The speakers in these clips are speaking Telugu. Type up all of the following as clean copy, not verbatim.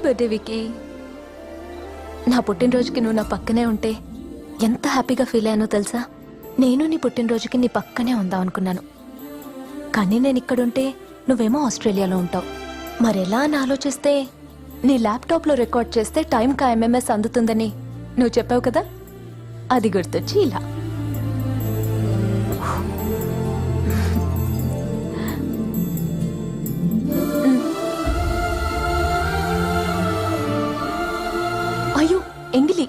Birthday wiki. నా పుట్టినరోజుకి నువ్వు నా పక్కనే ఉంటే ఎంత హ్యాపీగా ఫీల్ అయ్యానో తెలుసా? నేను నీ పుట్టినరోజుకి నీ పక్కనే ఉందాం అనుకున్నాను, కానీ నేను ఇక్కడుంటే నువ్వేమో ఆస్ట్రేలియాలో ఉంటావు. మరెలా అని ఆలోచిస్తే నీ ల్యాప్టాప్లో రికార్డ్ చేస్తే టైంకి ఎంఎంఎస్ అందుతుందని నువ్వు చెప్పావు కదా, అది గుర్తొచ్చి ఇలా. అయ్యో ఎంగిలి,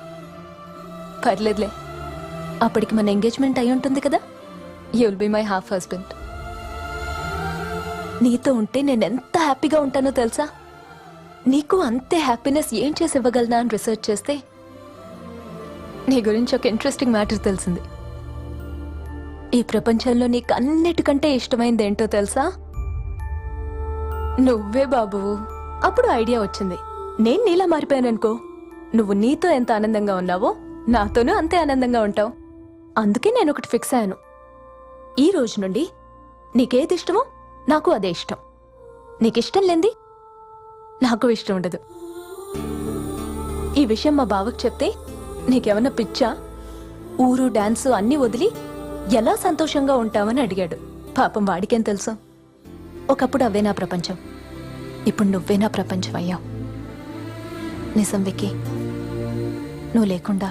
పర్లేదులే, అప్పటికి మన ఎంగేజ్మెంట్ అయి ఉంటుంది కదా. You will be my half husband. నీతో ఉంటే నేను ఎంత హ్యాపీగా ఉంటానో తెలుసా? నీకు అంతే హ్యాపీనెస్ ఏం చేసి ఇవ్వగలనా అని రీసెర్చ్ చేస్తే నీ గురించి ఒక ఇంట్రెస్టింగ్ మ్యాటర్ తెలిసింది. ఈ ప్రపంచంలో నీకు అన్నిటికంటే ఇష్టమైంది ఏంటో తెలుసా? నువ్వే బాబు. అప్పుడు ఐడియా వచ్చింది, నేను నీలా మారిపోయాననుకో, నువ్వు నీతో ఎంత ఆనందంగా ఉన్నావో నాతోనూ అంతే ఆనందంగా ఉంటావు. అందుకే నేను ఒకటి ఫిక్స్ అయ్యాను, ఈ రోజు నుండి నీకేది ఇష్టమో నాకు అదే ఇష్టం. నీకిష్టం లేంది నాకు ఇష్టం ఉండదు. ఈ విషయం మా బావకు చెప్తే నీకేమన్నా పిచ్చా, ఊరు డాన్సు అన్నీ వదిలి ఎలా సంతోషంగా ఉంటావని అడిగాడు. పాపం వాడికేం తెలుసు, ఒకప్పుడు అవే నా ప్రపంచం, ఇప్పుడు నువ్వే నా ప్రపంచం అయ్యావు. నిజం విక్కీ, నువ్వు లేకుండా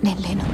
నేను లేను.